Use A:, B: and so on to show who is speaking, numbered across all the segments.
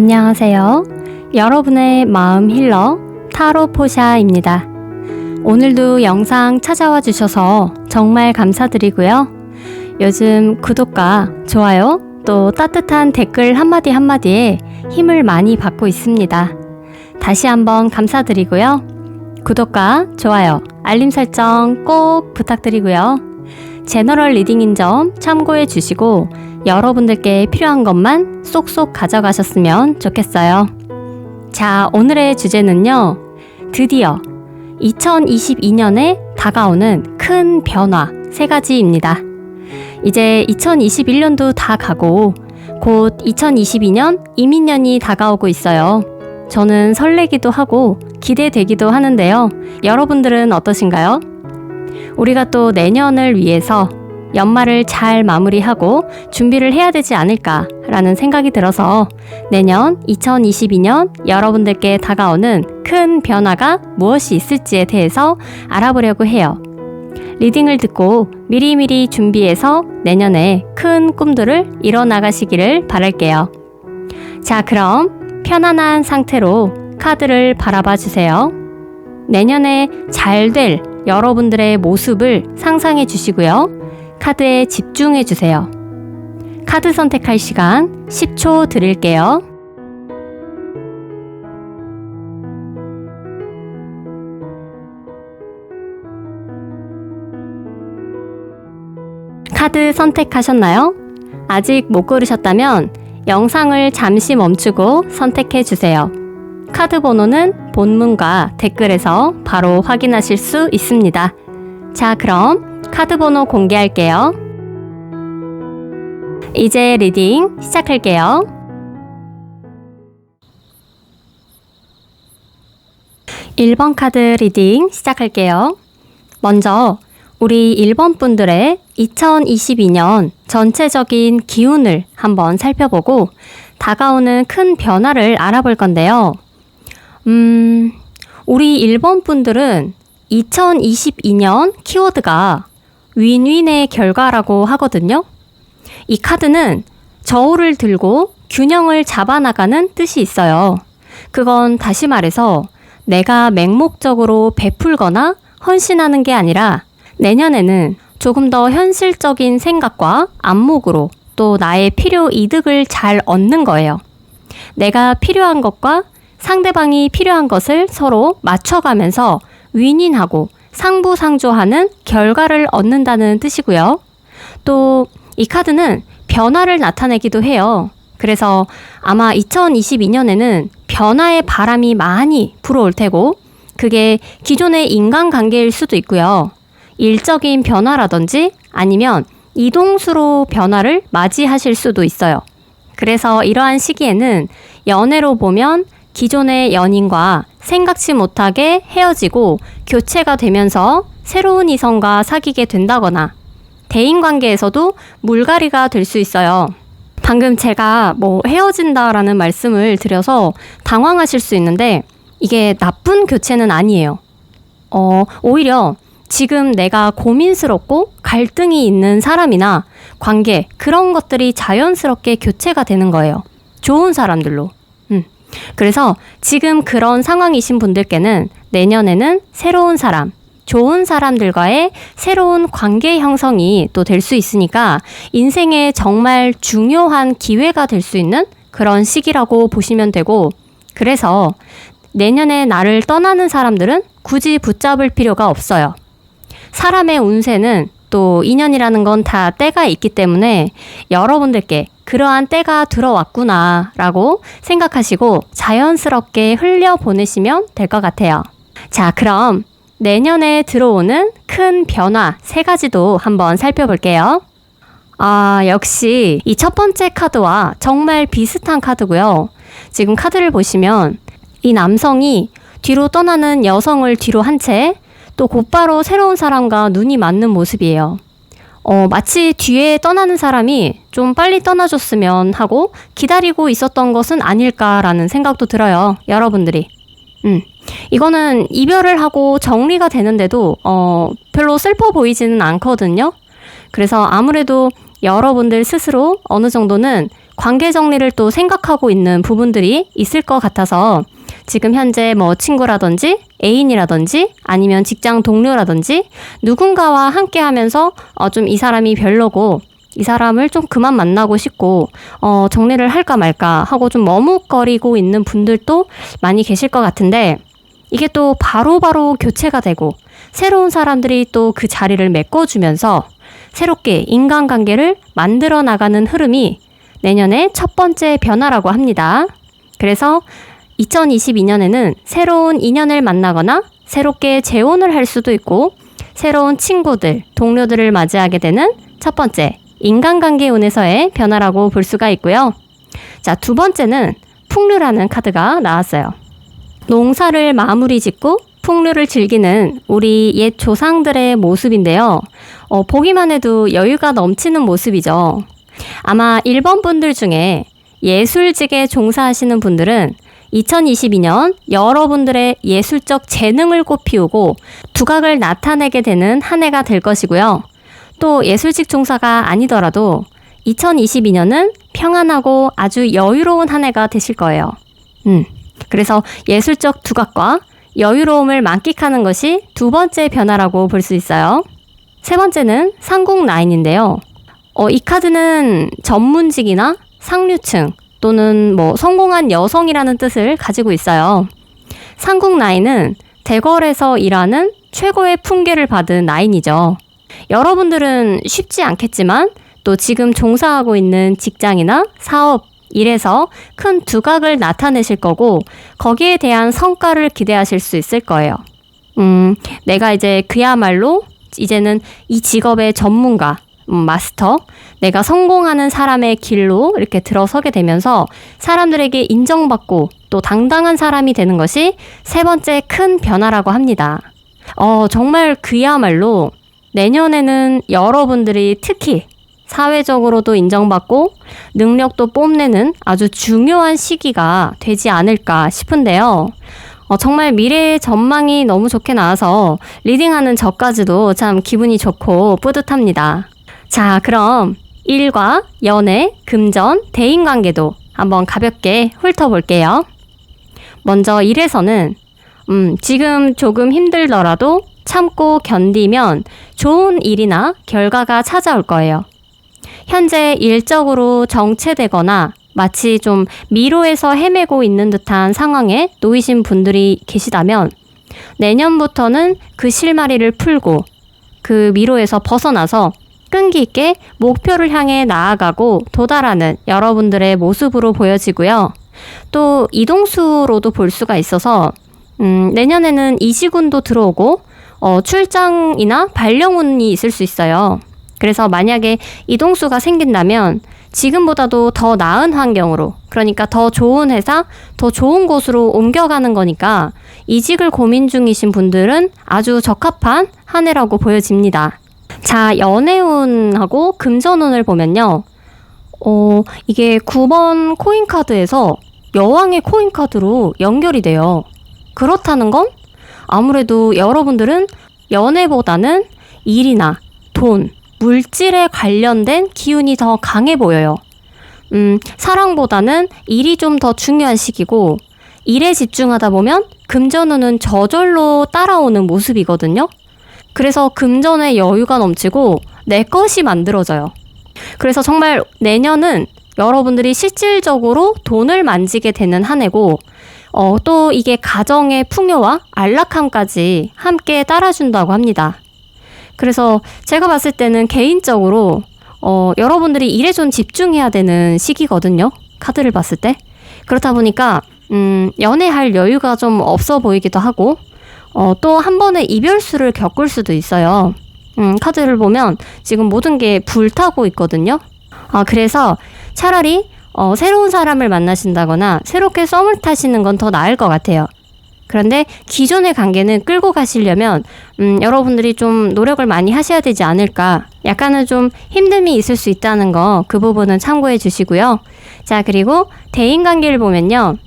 A: 안녕하세요. 여러분의 마음 힐러 타로포샤입니다. 오늘도 영상 찾아와 주셔서 정말 감사드리고요. 요즘 구독과 좋아요 또 따뜻한 댓글 한마디 한마디에 힘을 많이 받고 있습니다. 다시 한번 감사드리고요. 구독과 좋아요, 알림 설정 꼭 부탁드리고요. 제너럴 리딩인 점 참고해 주시고 여러분들께 필요한 것만 쏙쏙 가져가셨으면 좋겠어요. 자, 오늘의 주제는요. 드디어 2022년에 다가오는 큰 변화 3가지입니다. 이제 2021년도 다 가고 곧 2022년 이민년이 다가오고 있어요. 저는 설레기도 하고 기대되기도 하는데요. 여러분들은 어떠신가요? 우리가 또 내년을 위해서 연말을 잘 마무리하고 준비를 해야 되지 않을까라는 생각이 들어서 내년 2022년 여러분들께 다가오는 큰 변화가 무엇이 있을지에 대해서 알아보려고 해요. 리딩을 듣고 미리미리 준비해서 내년에 큰 꿈들을 이뤄나가시기를 바랄게요. 자, 그럼 편안한 상태로 카드를 바라봐 주세요. 내년에 잘 될 여러분들의 모습을 상상해 주시고요. 카드에 집중해 주세요. 카드 선택할 시간 10초 드릴게요. 카드 선택하셨나요? 아직 못 고르셨다면 영상을 잠시 멈추고 선택해 주세요. 카드 번호는 본문과 댓글에서 바로 확인하실 수 있습니다. 자, 그럼 카드 번호 공개할게요. 이제 리딩 시작할게요. 1번 카드 리딩 시작할게요. 먼저 우리 1번 분들의 2022년 전체적인 기운을 한번 살펴보고 다가오는 큰 변화를 알아볼 건데요. 우리 1번 분들은 2022년 키워드가 윈윈의 결과라고 하거든요. 이 카드는 저울을 들고 균형을 잡아나가는 뜻이 있어요. 그건 다시 말해서 내가 맹목적으로 베풀거나 헌신하는 게 아니라 내년에는 조금 더 현실적인 생각과 안목으로 또 나의 필요 이득을 잘 얻는 거예요. 내가 필요한 것과 상대방이 필요한 것을 서로 맞춰가면서 윈윈하고 상부상조하는 결과를 얻는다는 뜻이고요. 또 이 카드는 변화를 나타내기도 해요. 그래서 아마 2022년에는 변화의 바람이 많이 불어올 테고 그게 기존의 인간관계일 수도 있고요. 일적인 변화라든지 아니면 이동수로 변화를 맞이하실 수도 있어요. 그래서 이러한 시기에는 연애로 보면 기존의 연인과 생각지 못하게 헤어지고 교체가 되면서 새로운 이성과 사귀게 된다거나 대인관계에서도 물갈이가 될 수 있어요. 방금 제가 헤어진다라는 말씀을 드려서 당황하실 수 있는데 이게 나쁜 교체는 아니에요. 오히려 지금 내가 고민스럽고 갈등이 있는 사람이나 관계 그런 것들이 자연스럽게 교체가 되는 거예요. 좋은 사람들로. 그래서 지금 그런 상황이신 분들께는 내년에는 새로운 사람, 좋은 사람들과의 새로운 관계 형성이 또 될 수 있으니까 인생에 정말 중요한 기회가 될 수 있는 그런 시기라고 보시면 되고 그래서 내년에 나를 떠나는 사람들은 굳이 붙잡을 필요가 없어요. 사람의 운세는 또 인연이라는 건 다 때가 있기 때문에 여러분들께 그러한 때가 들어왔구나 라고 생각하시고 자연스럽게 흘려보내시면 될 것 같아요. 자, 그럼 내년에 들어오는 큰 변화 3가지도 한번 살펴볼게요. 역시 이 첫 번째 카드와 정말 비슷한 카드고요. 지금 카드를 보시면 이 남성이 뒤로 떠나는 여성을 뒤로 한 채 또 곧바로 새로운 사람과 눈이 맞는 모습이에요. 마치 뒤에 떠나는 사람이 좀 빨리 떠나줬으면 하고 기다리고 있었던 것은 아닐까라는 생각도 들어요. 여러분들이. 이거는 이별을 하고 정리가 되는데도 별로 슬퍼 보이지는 않거든요. 그래서 아무래도 여러분들 스스로 어느 정도는 관계 정리를 또 생각하고 있는 부분들이 있을 것 같아서 지금 현재 뭐 친구라든지 애인이라든지 아니면 직장 동료라든지 누군가와 함께 하면서 좀 이 사람이 별로고 이 사람을 좀 그만 만나고 싶고 정리를 할까 말까 하고 좀 머뭇거리고 있는 분들도 많이 계실 것 같은데 이게 또 바로바로 교체가 되고 새로운 사람들이 또 그 자리를 메꿔주면서 새롭게 인간관계를 만들어 나가는 흐름이 내년의 첫 번째 변화라고 합니다. 그래서 2022년에는 새로운 인연을 만나거나 새롭게 재혼을 할 수도 있고 새로운 친구들, 동료들을 맞이하게 되는 첫 번째 인간관계 운에서의 변화라고 볼 수가 있고요. 자, 두 번째는 풍류라는 카드가 나왔어요. 농사를 마무리 짓고 풍류를 즐기는 우리 옛 조상들의 모습인데요. 보기만 해도 여유가 넘치는 모습이죠. 아마 1번 분들 중에 예술직에 종사하시는 분들은 2022년 여러분들의 예술적 재능을 꽃피우고 두각을 나타내게 되는 한 해가 될 것이고요. 또 예술직 종사가 아니더라도 2022년은 평안하고 아주 여유로운 한 해가 되실 거예요. 그래서 예술적 두각과 여유로움을 만끽하는 것이 두 번째 변화라고 볼 수 있어요. 세 번째는 상궁 라인인데요. 이 카드는 전문직이나 상류층 또는 뭐 성공한 여성이라는 뜻을 가지고 있어요. 상궁 라인은 대궐에서 일하는 최고의 풍계를 받은 라인이죠. 여러분들은 쉽지 않겠지만 또 지금 종사하고 있는 직장이나 사업, 일에서 큰 두각을 나타내실 거고 거기에 대한 성과를 기대하실 수 있을 거예요. 내가 이제 그야말로 이제는 이 직업의 전문가, 마스터, 내가 성공하는 사람의 길로 이렇게 들어서게 되면서 사람들에게 인정받고 또 당당한 사람이 되는 것이 세 번째 큰 변화라고 합니다. 정말 그야말로 내년에는 여러분들이 특히 사회적으로도 인정받고 능력도 뽐내는 아주 중요한 시기가 되지 않을까 싶은데요. 정말 미래의 전망이 너무 좋게 나와서 리딩하는 저까지도 참 기분이 좋고 뿌듯합니다. 자, 그럼 일과 연애, 금전, 대인관계도 한번 가볍게 훑어볼게요. 먼저 일에서는 지금 조금 힘들더라도 참고 견디면 좋은 일이나 결과가 찾아올 거예요. 현재 일적으로 정체되거나 마치 좀 미로에서 헤매고 있는 듯한 상황에 놓이신 분들이 계시다면 내년부터는 그 실마리를 풀고 그 미로에서 벗어나서 끈기 있게 목표를 향해 나아가고 도달하는 여러분들의 모습으로 보여지고요. 또 이동수로도 볼 수가 있어서 내년에는 이시군도 들어오고 출장이나 발령운이 있을 수 있어요. 그래서 만약에 이동수가 생긴다면 지금보다도 더 나은 환경으로, 그러니까 더 좋은 회사, 더 좋은 곳으로 옮겨가는 거니까 이직을 고민 중이신 분들은 아주 적합한 한 해라고 보여집니다. 자, 연애운하고 금전운을 보면요. 이게 9번 코인카드에서 여왕의 코인카드로 연결이 돼요. 그렇다는 건 아무래도 여러분들은 연애보다는 일이나 돈, 물질에 관련된 기운이 더 강해 보여요. 사랑보다는 일이 좀 더 중요한 시기고 일에 집중하다 보면 금전운은 저절로 따라오는 모습이거든요. 그래서 금전에 여유가 넘치고 내 것이 만들어져요. 그래서 정말 내년은 여러분들이 실질적으로 돈을 만지게 되는 한 해고 또 이게 가정의 풍요와 안락함까지 함께 따라준다고 합니다. 그래서 제가 봤을 때는 개인적으로 여러분들이 일에 좀 집중해야 되는 시기거든요. 카드를 봤을 때. 그렇다 보니까 연애할 여유가 좀 없어 보이기도 하고 또 한 번의 이별수를 겪을 수도 있어요. 카드를 보면 지금 모든 게 불타고 있거든요. 그래서 차라리 새로운 사람을 만나신다거나 새롭게 썸을 타시는 건 더 나을 것 같아요. 그런데 기존의 관계는 끌고 가시려면 여러분들이 좀 노력을 많이 하셔야 되지 않을까. 약간은 좀 힘듦이 있을 수 있다는 거 그 부분은 참고해 주시고요. 자, 그리고 대인관계를 보면요.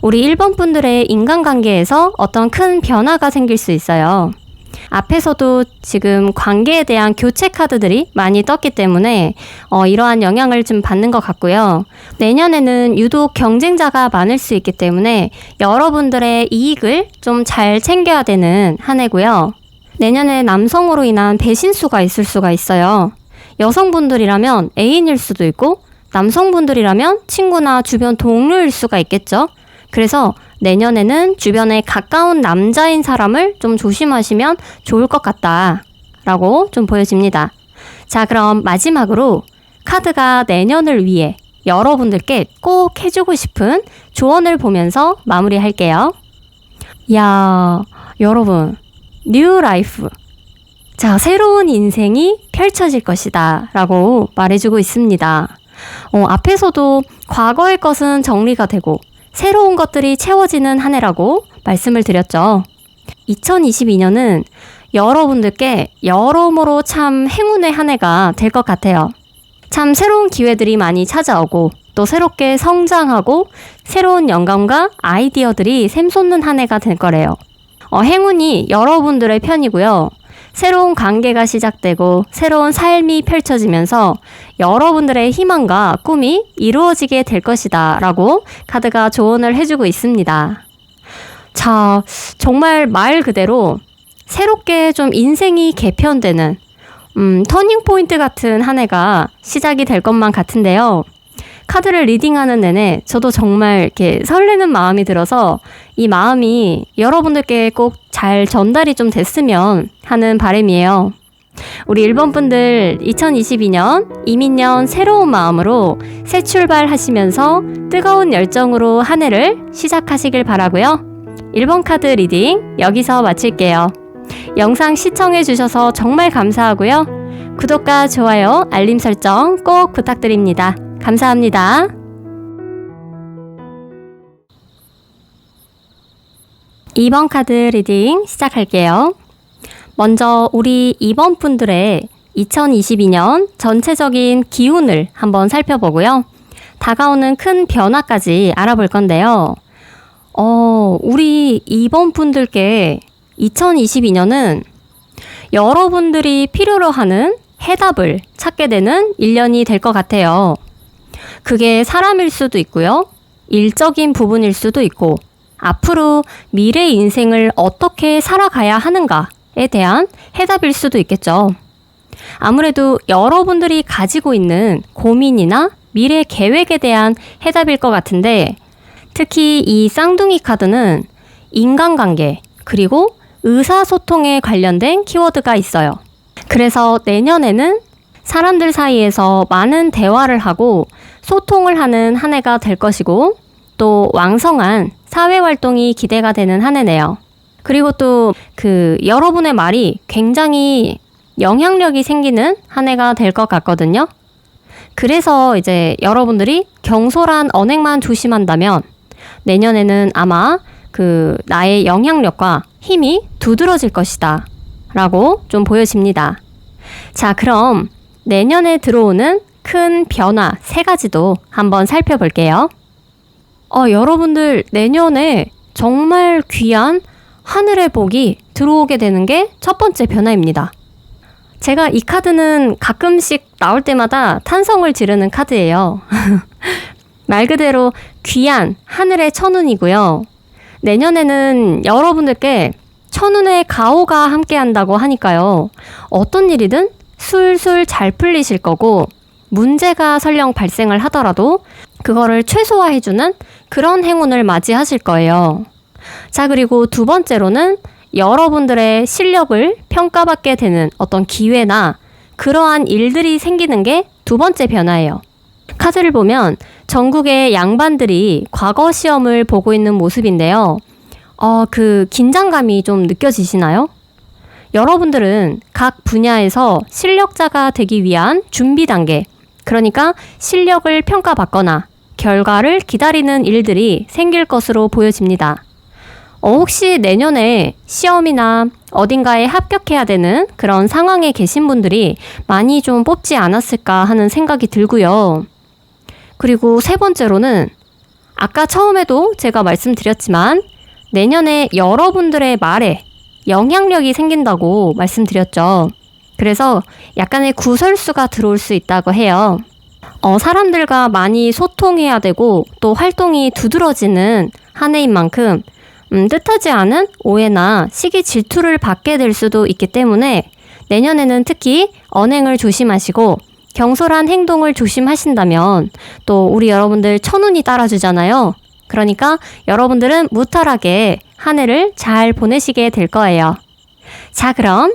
A: 우리 1번 분들의 인간관계에서 어떤 큰 변화가 생길 수 있어요. 앞에서도 지금 관계에 대한 교체 카드들이 많이 떴기 때문에 이러한 영향을 좀 받는 것 같고요. 내년에는 유독 경쟁자가 많을 수 있기 때문에 여러분들의 이익을 좀 잘 챙겨야 되는 한 해고요. 내년에 남성으로 인한 배신수가 있을 수가 있어요. 여성분들이라면 애인일 수도 있고 남성분들이라면 친구나 주변 동료일 수가 있겠죠. 그래서 내년에는 주변에 가까운 남자인 사람을 좀 조심하시면 좋을 것 같다라고 좀 보여집니다. 자, 그럼 마지막으로 카드가 내년을 위해 여러분들께 꼭 해주고 싶은 조언을 보면서 마무리할게요. 야, 여러분, 뉴 라이프. 자, 새로운 인생이 펼쳐질 것이다 라고 말해주고 있습니다. 앞에서도 과거의 것은 정리가 되고 새로운 것들이 채워지는 한 해라고 말씀을 드렸죠. 2022년은 여러분들께 여러모로 참 행운의 한 해가 될 것 같아요. 참 새로운 기회들이 많이 찾아오고 또 새롭게 성장하고 새로운 영감과 아이디어들이 샘솟는 한 해가 될 거래요. 행운이 여러분들의 편이고요. 새로운 관계가 시작되고 새로운 삶이 펼쳐지면서 여러분들의 희망과 꿈이 이루어지게 될 것이다 라고 카드가 조언을 해주고 있습니다. 자, 정말 말 그대로 새롭게 좀 인생이 개편되는 터닝포인트 같은 한 해가 시작이 될 것만 같은데요. 카드를 리딩하는 내내 저도 정말 이렇게 설레는 마음이 들어서 이 마음이 여러분들께 꼭 잘 전달이 좀 됐으면 하는 바람이에요. 우리 1번 분들 2022년 이민년 새로운 마음으로 새 출발하시면서 뜨거운 열정으로 한 해를 시작하시길 바라고요. 1번 카드 리딩 여기서 마칠게요. 영상 시청해주셔서 정말 감사하고요. 구독과 좋아요, 알림 설정 꼭 부탁드립니다. 감사합니다. 2번 카드 리딩 시작할게요. 먼저 우리 2번 분들의 2022년 전체적인 기운을 한번 살펴보고요. 다가오는 큰 변화까지 알아볼 건데요. 우리 2번 분들께 2022년은 여러분들이 필요로 하는 해답을 찾게 되는 1년이 될 것 같아요. 그게 사람일 수도 있고요. 일적인 부분일 수도 있고 앞으로 미래 인생을 어떻게 살아가야 하는가에 대한 해답일 수도 있겠죠. 아무래도 여러분들이 가지고 있는 고민이나 미래 계획에 대한 해답일 것 같은데 특히 이 쌍둥이 카드는 인간관계 그리고 의사소통에 관련된 키워드가 있어요. 그래서 내년에는 사람들 사이에서 많은 대화를 하고 소통을 하는 한 해가 될 것이고 또 왕성한 사회활동이 기대가 되는 한 해네요. 그리고 또 여러분의 말이 굉장히 영향력이 생기는 한 해가 될 것 같거든요. 그래서 이제 여러분들이 경솔한 언행만 조심한다면 내년에는 아마 나의 영향력과 힘이 두드러질 것이다 라고 좀 보여집니다. 자, 그럼 내년에 들어오는 큰 변화 3가지도 한번 살펴볼게요. 여러분들 내년에 정말 귀한 하늘의 복이 들어오게 되는 게 첫 번째 변화입니다. 제가 이 카드는 가끔씩 나올 때마다 탄성을 지르는 카드예요. 말 그대로 귀한 하늘의 천운이고요. 내년에는 여러분들께 천운의 가호가 함께한다고 하니까요. 어떤 일이든 술술 잘 풀리실 거고 문제가 설령 발생을 하더라도 그거를 최소화해주는 그런 행운을 맞이하실 거예요. 자, 그리고 두 번째로는 여러분들의 실력을 평가받게 되는 어떤 기회나 그러한 일들이 생기는 게 두 번째 변화예요. 카드를 보면 전국의 양반들이 과거 시험을 보고 있는 모습인데요. 긴장감이 좀 느껴지시나요? 여러분들은 각 분야에서 실력자가 되기 위한 준비 단계, 그러니까 실력을 평가받거나 결과를 기다리는 일들이 생길 것으로 보여집니다. 혹시 내년에 시험이나 어딘가에 합격해야 되는 그런 상황에 계신 분들이 많이 좀 뽑지 않았을까 하는 생각이 들고요. 그리고 세 번째로는 아까 처음에도 제가 말씀드렸지만 내년에 여러분들의 말에 영향력이 생긴다고 말씀드렸죠. 그래서 약간의 구설수가 들어올 수 있다고 해요. 사람들과 많이 소통해야 되고 또 활동이 두드러지는 한 해인 만큼 뜻하지 않은 오해나 시기 질투를 받게 될 수도 있기 때문에 내년에는 특히 언행을 조심하시고 경솔한 행동을 조심하신다면 또 우리 여러분들 천운이 따라주잖아요. 그러니까 여러분들은 무탈하게 한 해를 잘 보내시게 될 거예요. 자, 그럼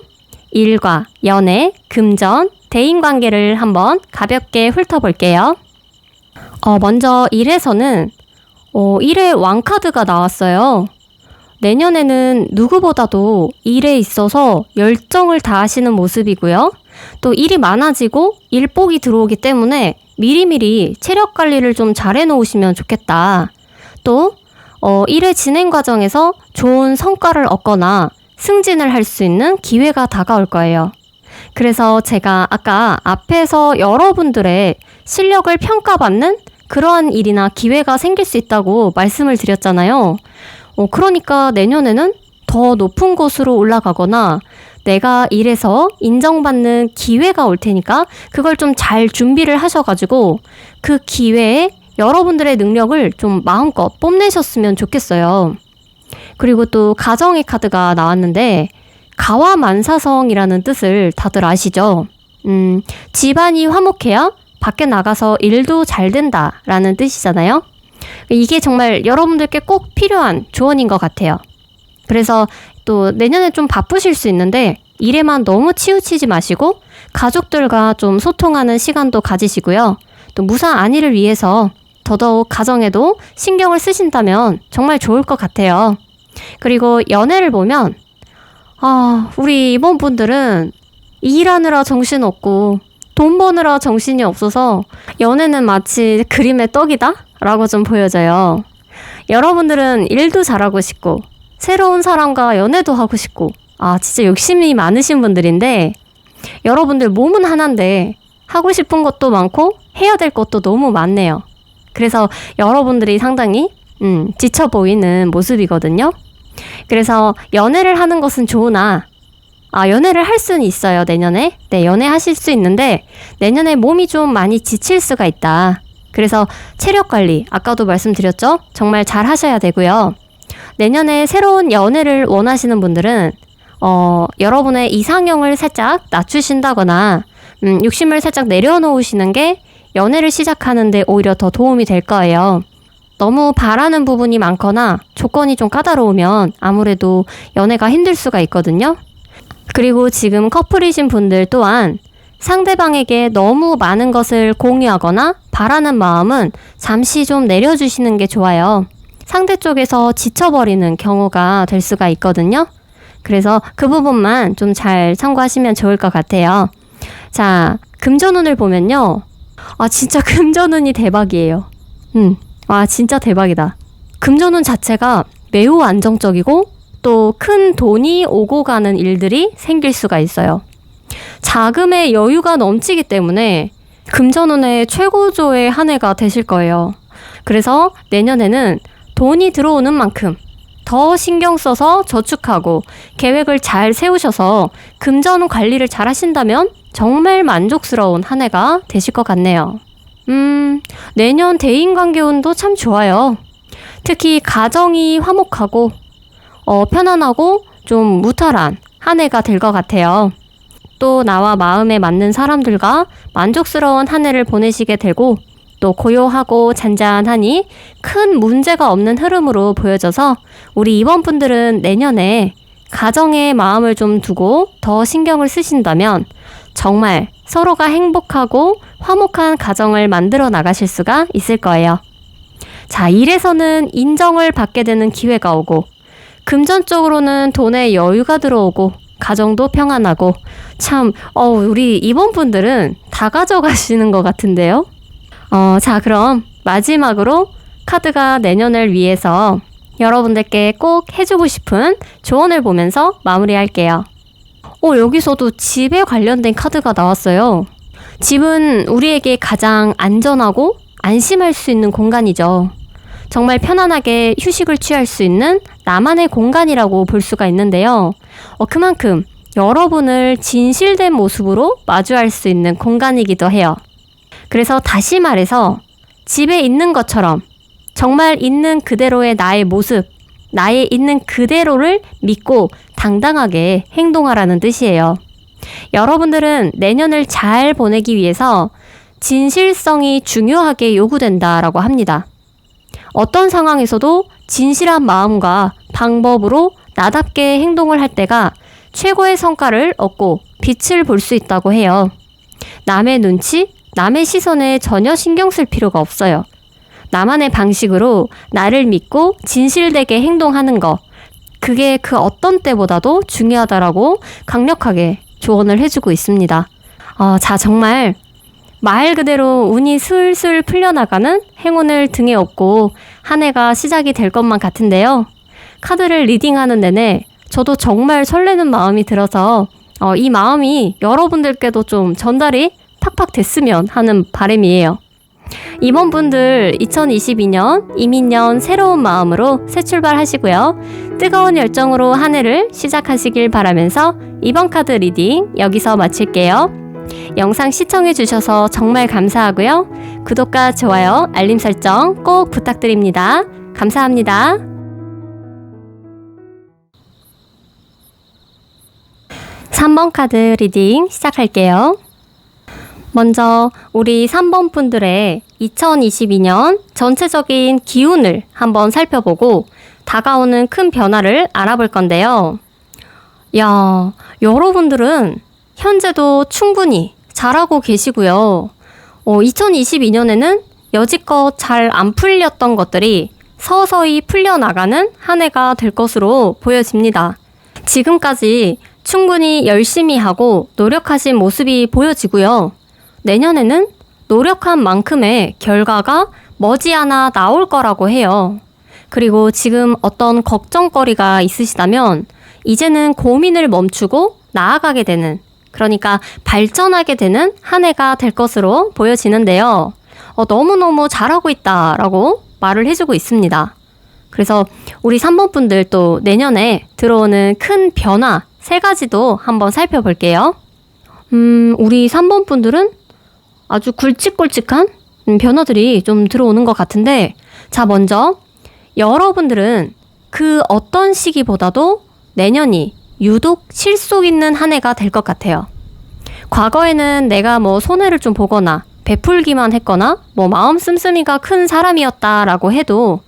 A: 일과 연애, 금전, 대인관계를 한번 가볍게 훑어볼게요. 먼저 일에서는 1의 왕카드가 나왔어요. 내년에는 누구보다도 일에 있어서 열정을 다하시는 모습이고요. 또 일이 많아지고 일복이 들어오기 때문에 미리미리 체력 관리를 좀 잘 해놓으시면 좋겠다. 또 일의 진행 과정에서 좋은 성과를 얻거나 승진을 할 수 있는 기회가 다가올 거예요. 그래서 제가 아까 앞에서 여러분들의 실력을 평가받는 그러한 일이나 기회가 생길 수 있다고 말씀을 드렸잖아요. 그러니까 내년에는 더 높은 곳으로 올라가거나 내가 일에서 인정받는 기회가 올 테니까 그걸 좀 잘 준비를 하셔가지고 그 기회에 여러분들의 능력을 좀 마음껏 뽐내셨으면 좋겠어요. 그리고 또 가정의 카드가 나왔는데 가와만사성이라는 뜻을 다들 아시죠? 집안이 화목해야 밖에 나가서 일도 잘 된다라는 뜻이잖아요. 이게 정말 여러분들께 꼭 필요한 조언인 것 같아요. 그래서 또 내년에 좀 바쁘실 수 있는데 일에만 너무 치우치지 마시고 가족들과 좀 소통하는 시간도 가지시고요. 또 무사 안위를 위해서 더더욱 가정에도 신경을 쓰신다면 정말 좋을 것 같아요. 그리고 연애를 보면 우리 이번 분들은 일하느라 정신없고 돈 버느라 정신이 없어서 연애는 마치 그림의 떡이다? 라고 좀 보여져요. 여러분들은 일도 잘하고 싶고 새로운 사람과 연애도 하고 싶고 진짜 욕심이 많으신 분들인데 여러분들 몸은 하나인데 하고 싶은 것도 많고 해야 될 것도 너무 많네요. 그래서 여러분들이 상당히 지쳐 보이는 모습이거든요. 그래서 연애를 하는 것은 좋으나 연애를 할 수는 있어요. 내년에. 네, 연애하실 수 있는데 내년에 몸이 좀 많이 지칠 수가 있다. 그래서 체력 관리, 아까도 말씀드렸죠? 정말 잘 하셔야 되고요. 내년에 새로운 연애를 원하시는 분들은 여러분의 이상형을 살짝 낮추신다거나 욕심을 살짝 내려놓으시는 게 연애를 시작하는데 오히려 더 도움이 될 거예요. 너무 바라는 부분이 많거나 조건이 좀 까다로우면 아무래도 연애가 힘들 수가 있거든요. 그리고 지금 커플이신 분들 또한 상대방에게 너무 많은 것을 공유하거나 바라는 마음은 잠시 좀 내려주시는 게 좋아요. 상대 쪽에서 지쳐버리는 경우가 될 수가 있거든요. 그래서 그 부분만 좀 잘 참고하시면 좋을 것 같아요. 자, 금전운을 보면요. 진짜 금전운이 대박이에요. 진짜 대박이다. 금전운 자체가 매우 안정적이고 또 큰 돈이 오고 가는 일들이 생길 수가 있어요. 자금의 여유가 넘치기 때문에 금전운의 최고조의 한 해가 되실 거예요. 그래서 내년에는 돈이 들어오는 만큼 더 신경 써서 저축하고 계획을 잘 세우셔서 금전 관리를 잘 하신다면 정말 만족스러운 한 해가 되실 것 같네요. 내년 대인관계운도 참 좋아요. 특히 가정이 화목하고 편안하고 좀 무탈한 한 해가 될 것 같아요. 또 나와 마음에 맞는 사람들과 만족스러운 한 해를 보내시게 되고 또 고요하고 잔잔하니 큰 문제가 없는 흐름으로 보여져서 우리 이번 분들은 내년에 가정에 마음을 좀 두고 더 신경을 쓰신다면 정말 서로가 행복하고 화목한 가정을 만들어 나가실 수가 있을 거예요. 자, 일에서는 인정을 받게 되는 기회가 오고 금전적으로는 돈에 여유가 들어오고 가정도 평안하고 참 우리 이번 분들은 다 가져가시는 것 같은데요. 자, 그럼 마지막으로 카드가 내년을 위해서 여러분들께 꼭 해주고 싶은 조언을 보면서 마무리할게요. 여기서도 집에 관련된 카드가 나왔어요. 집은 우리에게 가장 안전하고 안심할 수 있는 공간이죠. 정말 편안하게 휴식을 취할 수 있는 나만의 공간이라고 볼 수가 있는데요. 그만큼 여러분을 진실된 모습으로 마주할 수 있는 공간이기도 해요. 그래서 다시 말해서 집에 있는 것처럼 정말 있는 그대로의 나의 모습, 나의 있는 그대로를 믿고 당당하게 행동하라는 뜻이에요. 여러분들은 내년을 잘 보내기 위해서 진실성이 중요하게 요구된다라고 합니다. 어떤 상황에서도 진실한 마음과 방법으로 나답게 행동을 할 때가 최고의 성과를 얻고 빛을 볼 수 있다고 해요. 남의 눈치, 남의 시선에 전혀 신경 쓸 필요가 없어요. 나만의 방식으로 나를 믿고 진실되게 행동하는 거, 그게 그 어떤 때보다도 중요하다라고 강력하게 조언을 해주고 있습니다. 자, 정말 말 그대로 운이 슬슬 풀려나가는 행운을 등에 업고 한 해가 시작이 될 것만 같은데요. 카드를 리딩하는 내내 저도 정말 설레는 마음이 들어서 이 마음이 여러분들께도 좀 전달이 팍팍 됐으면 하는 바람이에요. 이번 분들 2022년 이민년 새로운 마음으로 새 출발하시고요. 뜨거운 열정으로 한 해를 시작하시길 바라면서 이번 카드 리딩 여기서 마칠게요. 영상 시청해주셔서 정말 감사하고요. 구독과 좋아요, 알림 설정 꼭 부탁드립니다. 감사합니다. (3번) 카드 리딩 시작할게요. 먼저 우리 3번 분들의 2022년 전체적인 기운을 한번 살펴보고 다가오는 큰 변화를 알아볼 건데요. 야, 여러분들은 현재도 충분히 잘하고 계시고요. 2022년에는 여지껏 잘 안 풀렸던 것들이 서서히 풀려나가는 한 해가 될 것으로 보여집니다. 지금까지 충분히 열심히 하고 노력하신 모습이 보여지고요. 내년에는 노력한 만큼의 결과가 머지않아 나올 거라고 해요. 그리고 지금 어떤 걱정거리가 있으시다면 이제는 고민을 멈추고 나아가게 되는, 그러니까 발전하게 되는 한 해가 될 것으로 보여지는데요. 너무너무 잘하고 있다라고 말을 해주고 있습니다. 그래서 우리 3번 분들 또 내년에 들어오는 큰 변화 3가지도 한번 살펴볼게요. 우리 3번 분들은 아주 굵직굵직한 변화들이 좀 들어오는 것 같은데, 자, 먼저 여러분들은 그 어떤 시기보다도 내년이 유독 실속 있는 한 해가 될 것 같아요. 과거에는 내가 손해를 좀 보거나 베풀기만 했거나 마음 씀씀이가 큰 사람이었다라고 해도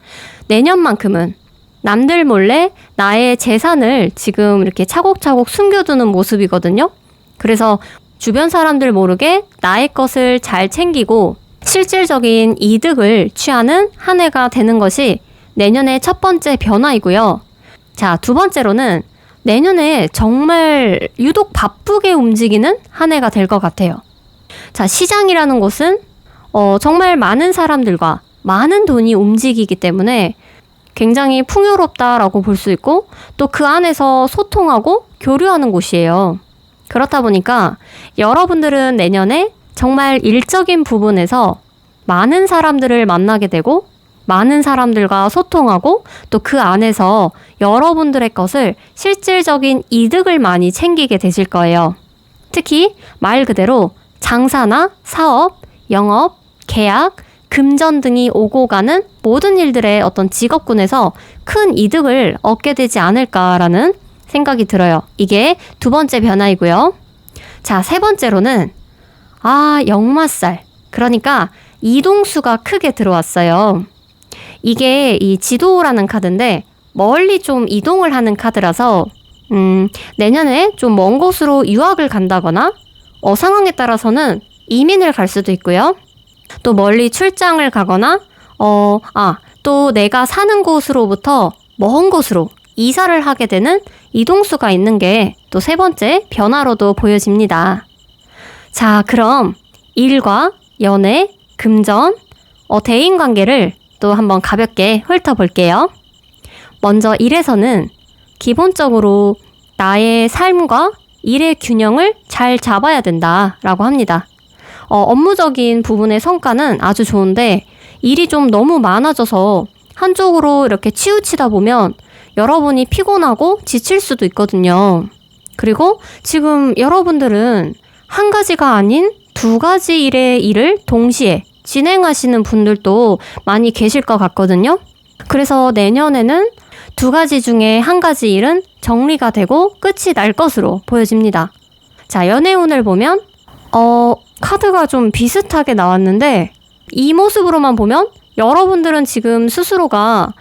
A: 내년만큼은 남들 몰래 나의 재산을 지금 이렇게 차곡차곡 숨겨두는 모습이거든요. 그래서 주변 사람들 모르게 나의 것을 잘 챙기고 실질적인 이득을 취하는 한 해가 되는 것이 내년의 첫 번째 변화이고요. 자, 두 번째로는 내년에 정말 유독 바쁘게 움직이는 한 해가 될 것 같아요. 자, 시장이라는 곳은 정말 많은 사람들과 많은 돈이 움직이기 때문에 굉장히 풍요롭다라고 볼 수 있고 또 그 안에서 소통하고 교류하는 곳이에요. 그렇다 보니까 여러분들은 내년에 정말 일적인 부분에서 많은 사람들을 만나게 되고 많은 사람들과 소통하고 또 그 안에서 여러분들의 것을 실질적인 이득을 많이 챙기게 되실 거예요. 특히 말 그대로 장사나 사업, 영업, 계약, 금전 등이 오고 가는 모든 일들의 어떤 직업군에서 큰 이득을 얻게 되지 않을까라는 생각이 들어요. 이게 두 번째 변화이고요. 자, 세 번째로는 역마살, 그러니까 이동수가 크게 들어왔어요. 이게 이 지도라는 카드인데 멀리 좀 이동을 하는 카드라서 내년에 좀 먼 곳으로 유학을 간다거나 상황에 따라서는 이민을 갈 수도 있고요. 또 멀리 출장을 가거나 또 내가 사는 곳으로부터 먼 곳으로 이사를 하게 되는 이동수가 있는 게 또 세 번째 변화로도 보여집니다. 자, 그럼 일과 연애, 금전, 대인관계를 또 한번 가볍게 훑어볼게요. 먼저 일에서는 기본적으로 나의 삶과 일의 균형을 잘 잡아야 된다라고 합니다. 업무적인 부분의 성과는 아주 좋은데 일이 좀 너무 많아져서 한쪽으로 이렇게 치우치다 보면 여러분이 피곤하고 지칠 수도 있거든요. 그리고 지금 여러분들은 한 가지가 아닌 두 가지 일의 일을 동시에 진행하시는 분들도 많이 계실 것 같거든요. 그래서 내년에는 두 가지 중에 한 가지 일은 정리가 되고 끝이 날 것으로 보여집니다. 자, 연애운을 보면 카드가 좀 비슷하게 나왔는데 이 모습으로만 보면 여러분들은 지금 스스로가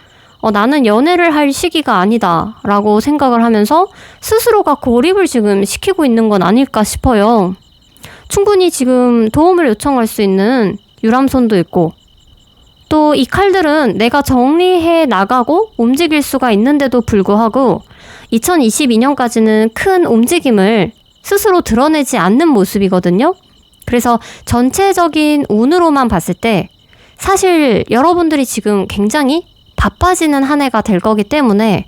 A: 나는 연애를 할 시기가 아니다 라고 생각을 하면서 스스로가 고립을 지금 시키고 있는 건 아닐까 싶어요. 충분히 지금 도움을 요청할 수 있는 유람선도 있고 또 이 칼들은 내가 정리해 나가고 움직일 수가 있는데도 불구하고 2022년까지는 큰 움직임을 스스로 드러내지 않는 모습이거든요. 그래서 전체적인 운으로만 봤을 때 사실 여러분들이 지금 굉장히 바빠지는 한 해가 될 거기 때문에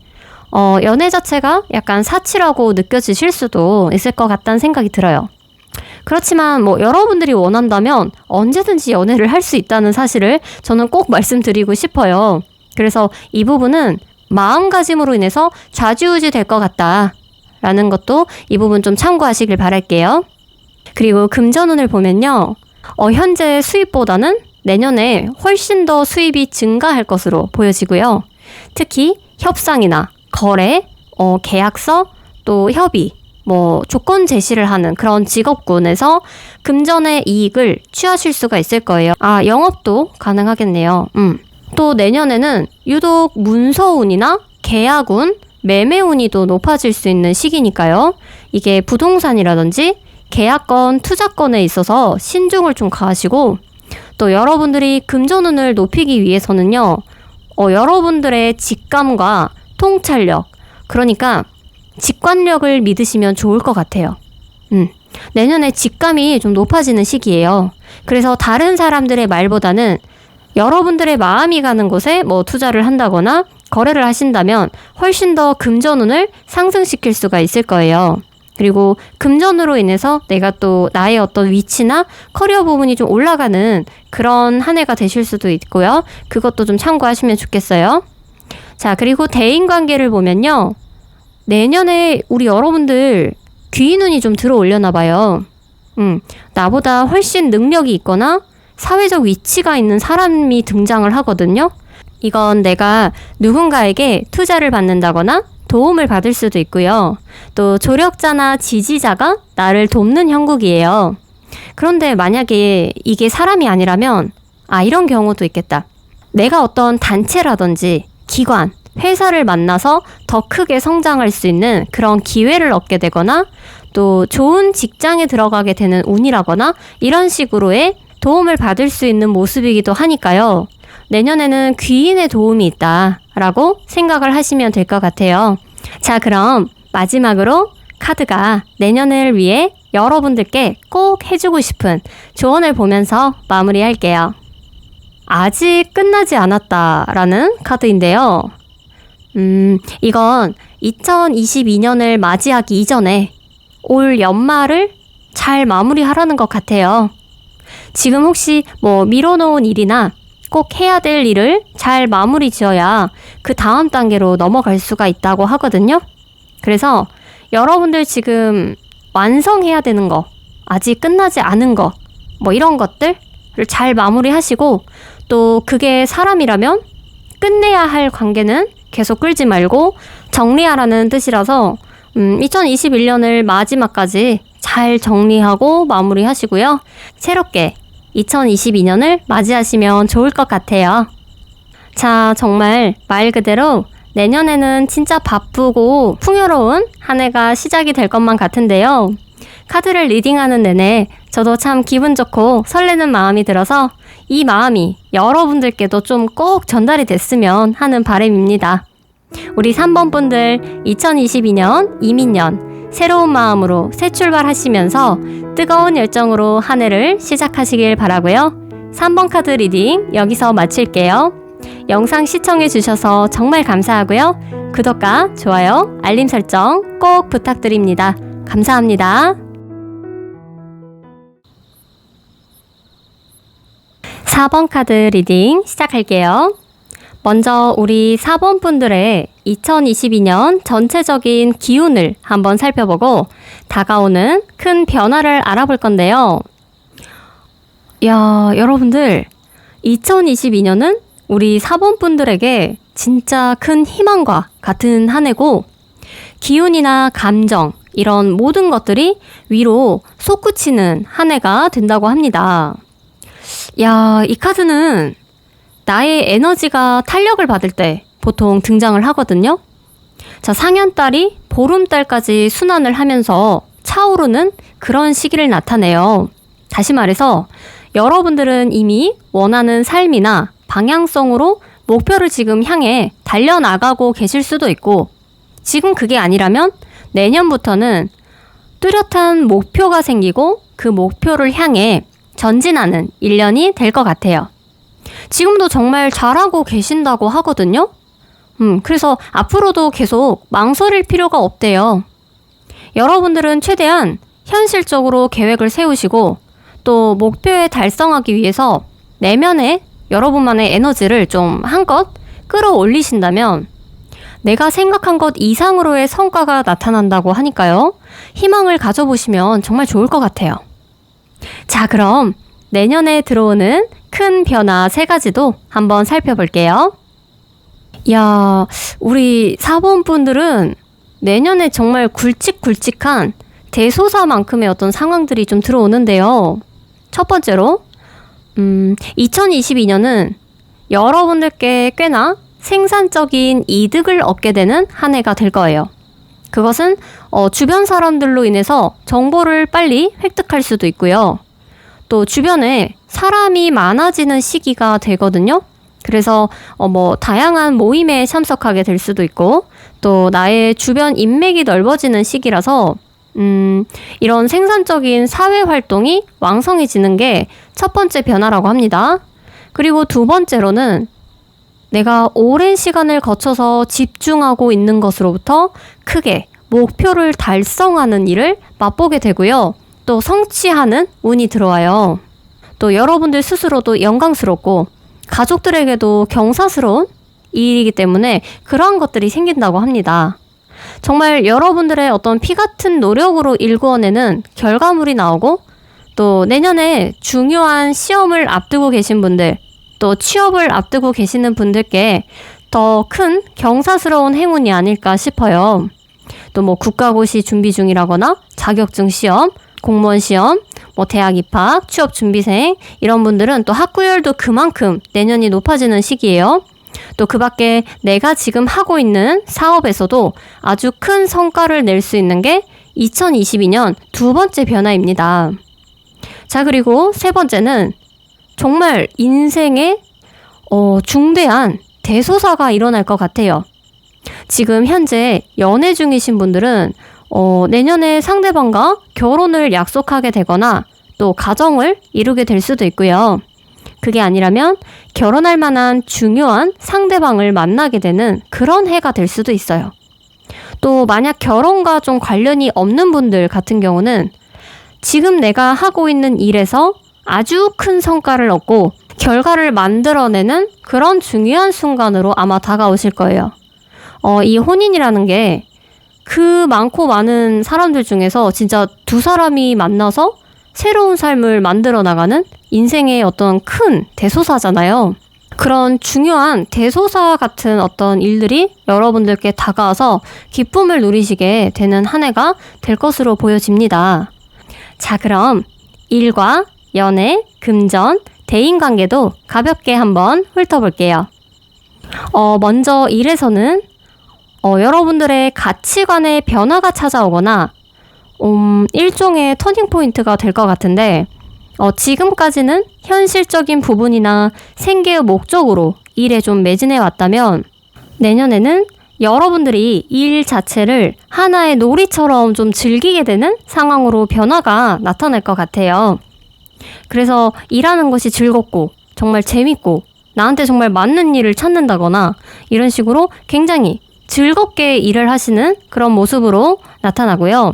A: 연애 자체가 약간 사치라고 느껴지실 수도 있을 것 같다는 생각이 들어요. 그렇지만 여러분들이 원한다면 언제든지 연애를 할 수 있다는 사실을 저는 꼭 말씀드리고 싶어요. 그래서 이 부분은 마음가짐으로 인해서 좌지우지 될 것 같다라는 것도 이 부분 좀 참고하시길 바랄게요. 그리고 금전운을 보면요. 현재 수입보다는 내년에 훨씬 더 수입이 증가할 것으로 보여지고요. 특히 협상이나 거래, 계약서, 또 협의, 조건 제시를 하는 그런 직업군에서 금전의 이익을 취하실 수가 있을 거예요. 영업도 가능하겠네요. 또 내년에는 유독 문서운이나 계약운, 매매운이 더 높아질 수 있는 시기니까요. 이게 부동산이라든지 계약건, 투자건에 있어서 신중을 좀 가하시고 또 여러분들이 금전운을 높이기 위해서는요. 여러분들의 직감과 통찰력, 그러니까 직관력을 믿으시면 좋을 것 같아요. 내년에 직감이 좀 높아지는 시기예요. 그래서 다른 사람들의 말보다는 여러분들의 마음이 가는 곳에 투자를 한다거나 거래를 하신다면 훨씬 더 금전운을 상승시킬 수가 있을 거예요. 그리고 금전으로 인해서 내가 또 나의 어떤 위치나 커리어 부분이 좀 올라가는 그런 한 해가 되실 수도 있고요. 그것도 좀 참고하시면 좋겠어요. 자, 그리고 대인관계를 보면요. 내년에 우리 여러분들 귀인운이 좀 들어올려나 봐요. 나보다 훨씬 능력이 있거나 사회적 위치가 있는 사람이 등장을 하거든요. 이건 내가 누군가에게 투자를 받는다거나 도움을 받을 수도 있고요. 또 조력자나 지지자가 나를 돕는 형국이에요. 그런데 만약에 이게 사람이 아니라면 이런 경우도 있겠다. 내가 어떤 단체라든지 기관, 회사를 만나서 더 크게 성장할 수 있는 그런 기회를 얻게 되거나 또 좋은 직장에 들어가게 되는 운이라거나 이런 식으로의 도움을 받을 수 있는 모습이기도 하니까요. 내년에는 귀인의 도움이 있다라고 생각을 하시면 될 것 같아요. 자, 그럼 마지막으로 카드가 내년을 위해 여러분들께 꼭 해주고 싶은 조언을 보면서 마무리할게요. 아직 끝나지 않았다라는 카드인데요. 이건 2022년을 맞이하기 이전에 올 연말을 잘 마무리하라는 것 같아요. 지금 혹시 미뤄놓은 일이나 꼭 해야 될 일을 잘 마무리 지어야 그 다음 단계로 넘어갈 수가 있다고 하거든요. 그래서 여러분들 지금 완성해야 되는 거, 아직 끝나지 않은 거, 이런 것들을 잘 마무리하시고 또 그게 사람이라면 끝내야 할 관계는 계속 끌지 말고 정리하라는 뜻이라서 2021년을 마지막까지 잘 정리하고 마무리하시고요. 새롭게 2022년을 맞이하시면 좋을 것 같아요. 자, 정말 말 그대로 내년에는 진짜 바쁘고 풍요로운 한 해가 시작이 될 것만 같은데요. 카드를 리딩하는 내내 저도 참 기분 좋고 설레는 마음이 들어서 이 마음이 여러분들께도 좀 꼭 전달이 됐으면 하는 바람입니다. 우리 3번 분들 2022년 이민년 새로운 마음으로 새 출발하시면서 뜨거운 열정으로 한 해를 시작하시길 바라고요. 3번 카드 리딩 여기서 마칠게요. 영상 시청해주셔서 정말 감사하고요. 구독과 좋아요, 알림 설정 꼭 부탁드립니다. 감사합니다. 4번 카드 리딩 시작할게요. 먼저 우리 4번 분들의 2022년 전체적인 기운을 한번 살펴보고 다가오는 큰 변화를 알아볼 건데요. 야, 여러분들 2022년은 우리 4번 분들에게 진짜 큰 희망과 같은 한 해고 기운이나 감정 이런 모든 것들이 위로 솟구치는 한 해가 된다고 합니다. 야, 이 카드는 나의 에너지가 탄력을 받을 때 보통 등장을 하거든요. 자, 상현달이 보름달까지 순환을 하면서 차오르는 그런 시기를 나타내요. 다시 말해서 여러분들은 이미 원하는 삶이나 방향성으로 목표를 지금 향해 달려나가고 계실 수도 있고 지금 그게 아니라면 내년부터는 뚜렷한 목표가 생기고 그 목표를 향해 전진하는 1년이 될 것 같아요. 지금도 정말 잘하고 계신다고 하거든요. 그래서 앞으로도 계속 망설일 필요가 없대요. 여러분들은 최대한 현실적으로 계획을 세우시고 또 목표에 달성하기 위해서 내면에 여러분만의 에너지를 좀 한껏 끌어올리신다면 내가 생각한 것 이상으로의 성과가 나타난다고 하니까요. 희망을 가져보시면 정말 좋을 것 같아요. 자, 그럼 내년에 들어오는 큰 변화 3가지도 한번 살펴볼게요. 야, 우리 4번 분들은 내년에 정말 굵직굵직한 대소사만큼의 어떤 상황들이 좀 들어오는데요. 첫 번째로 2022년은 여러분들께 꽤나 생산적인 이득을 얻게 되는 한 해가 될 거예요. 그것은 주변 사람들로 인해서 정보를 빨리 획득할 수도 있고요. 또 주변에 사람이 많아지는 시기가 되거든요. 그래서 다양한 모임에 참석하게 될 수도 있고 또 나의 주변 인맥이 넓어지는 시기라서 이런 생산적인 사회 활동이 왕성해지는 게 첫 번째 변화라고 합니다. 그리고 두 번째로는 내가 오랜 시간을 거쳐서 집중하고 있는 것으로부터 크게 목표를 달성하는 일을 맛보게 되고요. 또 성취하는 운이 들어와요. 또 여러분들 스스로도 영광스럽고 가족들에게도 경사스러운 일이기 때문에 그러한 것들이 생긴다고 합니다. 정말 여러분들의 어떤 피 같은 노력으로 일구어내는 결과물이 나오고 또 내년에 중요한 시험을 앞두고 계신 분들 또 취업을 앞두고 계시는 분들께 더 큰 경사스러운 행운이 아닐까 싶어요. 또 국가고시 준비 중이라거나 자격증 시험, 공무원 시험, 대학 입학, 취업 준비생 이런 분들은 또 학구열도 그만큼 내년이 높아지는 시기예요. 또 그 밖에 내가 지금 하고 있는 사업에서도 아주 큰 성과를 낼 수 있는 게 2022년 두 번째 변화입니다. 자, 그리고 세 번째는 정말 인생에 중대한 대소사가 일어날 것 같아요. 지금 현재 연애 중이신 분들은 내년에 상대방과 결혼을 약속하게 되거나 또 가정을 이루게 될 수도 있고요. 그게 아니라면 결혼할 만한 중요한 상대방을 만나게 되는 그런 해가 될 수도 있어요. 또 만약 결혼과 좀 관련이 없는 분들 같은 경우는 지금 내가 하고 있는 일에서 아주 큰 성과를 얻고 결과를 만들어내는 그런 중요한 순간으로 아마 다가오실 거예요. 이 혼인이라는 게 그 많고 많은 사람들 중에서 진짜 두 사람이 만나서 새로운 삶을 만들어 나가는 인생의 어떤 큰 대소사잖아요. 그런 중요한 대소사 같은 어떤 일들이 여러분들께 다가와서 기쁨을 누리시게 되는 한 해가 될 것으로 보여집니다. 자, 그럼 일과 연애, 금전, 대인관계도 가볍게 한번 훑어볼게요. 먼저 일에서는 여러분들의 가치관의 변화가 찾아오거나 일종의 터닝포인트가 될 것 같은데 지금까지는 현실적인 부분이나 생계의 목적으로 일에 좀 매진해 왔다면 내년에는 여러분들이 일 자체를 하나의 놀이처럼 좀 즐기게 되는 상황으로 변화가 나타날 것 같아요. 그래서 일하는 것이 즐겁고 정말 재밌고 나한테 정말 맞는 일을 찾는다거나 이런 식으로 굉장히 즐겁게 일을 하시는 그런 모습으로 나타나고요.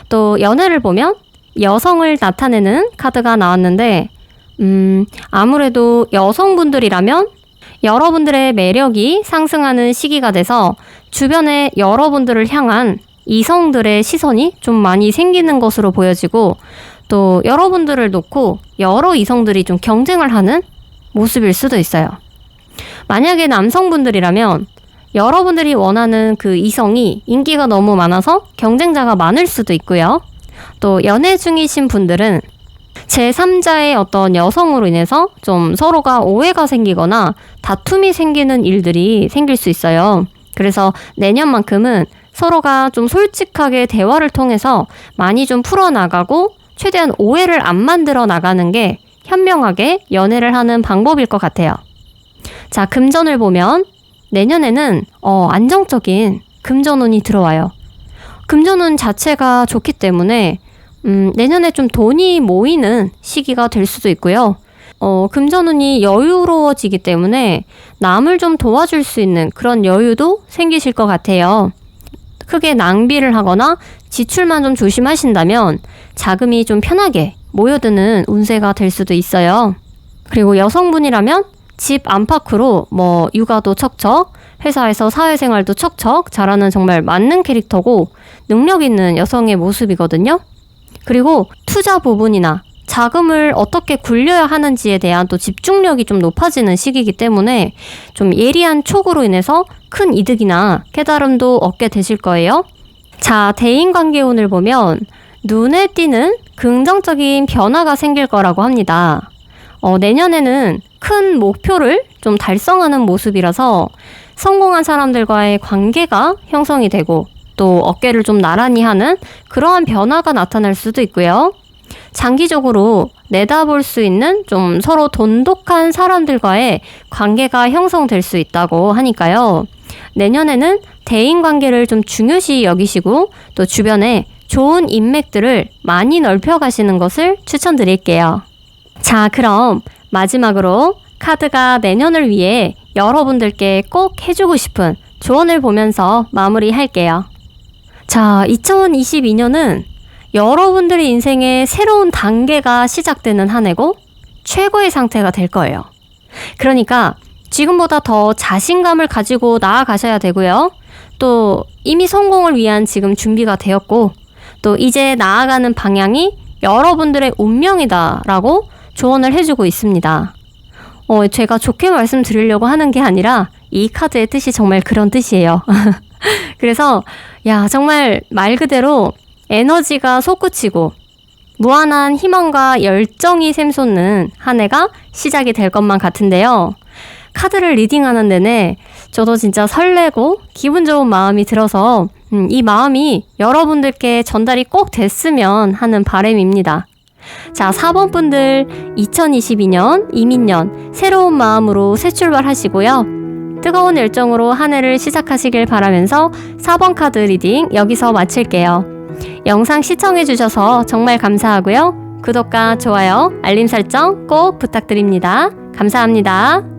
A: 또 연애를 보면 여성을 나타내는 카드가 나왔는데 아무래도 여성분들이라면 여러분들의 매력이 상승하는 시기가 돼서 주변에 여러분들을 향한 이성들의 시선이 좀 많이 생기는 것으로 보여지고, 또 여러분들을 놓고 여러 이성들이 좀 경쟁을 하는 모습일 수도 있어요. 만약에 남성분들이라면 여러분들이 원하는 그 이성이 인기가 너무 많아서 경쟁자가 많을 수도 있고요. 또 연애 중이신 분들은 제3자의 어떤 여성으로 인해서 좀 서로가 오해가 생기거나 다툼이 생기는 일들이 생길 수 있어요. 그래서 내년만큼은 서로가 좀 솔직하게 대화를 통해서 많이 좀 풀어나가고 최대한 오해를 안 만들어 나가는 게 현명하게 연애를 하는 방법일 것 같아요. 자, 금전을 보면 내년에는 안정적인 금전운이 들어와요. 금전운 자체가 좋기 때문에 내년에 좀 돈이 모이는 시기가 될 수도 있고요. 금전운이 여유로워지기 때문에 남을 좀 도와줄 수 있는 그런 여유도 생기실 것 같아요. 크게 낭비를 하거나 지출만 좀 조심하신다면 자금이 좀 편하게 모여드는 운세가 될 수도 있어요. 그리고 여성분이라면 집 안팎으로 육아도 척척, 회사에서 사회생활도 척척 잘하는 정말 맞는 캐릭터고 능력 있는 여성의 모습이거든요. 그리고 투자 부분이나 자금을 어떻게 굴려야 하는지에 대한 또 집중력이 좀 높아지는 시기이기 때문에 좀 예리한 촉으로 인해서 큰 이득이나 깨달음도 얻게 되실 거예요. 자, 대인관계운을 보면 눈에 띄는 긍정적인 변화가 생길 거라고 합니다. 내년에는 큰 목표를 좀 달성하는 모습이라서 성공한 사람들과의 관계가 형성이 되고 또 어깨를 좀 나란히 하는 그러한 변화가 나타날 수도 있고요. 장기적으로 내다볼 수 있는 좀 서로 돈독한 사람들과의 관계가 형성될 수 있다고 하니까요. 내년에는 대인관계를 좀 중요시 여기시고 또 주변에 좋은 인맥들을 많이 넓혀가시는 것을 추천드릴게요. 자, 그럼 마지막으로 카드가 내년을 위해 여러분들께 꼭 해주고 싶은 조언을 보면서 마무리할게요. 자, 2022년은 여러분들의 인생의 새로운 단계가 시작되는 한 해고 최고의 상태가 될 거예요. 그러니까 지금보다 더 자신감을 가지고 나아가셔야 되고요. 또 이미 성공을 위한 지금 준비가 되었고 또 이제 나아가는 방향이 여러분들의 운명이다라고 조언을 해주고 있습니다. 제가 좋게 말씀드리려고 하는 게 아니라 이 카드의 뜻이 정말 그런 뜻이에요. 그래서 정말 말 그대로 에너지가 솟구치고 무한한 희망과 열정이 샘솟는 한 해가 시작이 될 것만 같은데요. 카드를 리딩하는 내내 저도 진짜 설레고 기분 좋은 마음이 들어서 이 마음이 여러분들께 전달이 꼭 됐으면 하는 바람입니다. 자, 4번 분들 2022년 이민년 새로운 마음으로 새 출발하시고요. 뜨거운 열정으로 한 해를 시작하시길 바라면서 4번 카드 리딩 여기서 마칠게요. 영상 시청해주셔서 정말 감사하고요. 구독과 좋아요, 알림 설정 꼭 부탁드립니다. 감사합니다.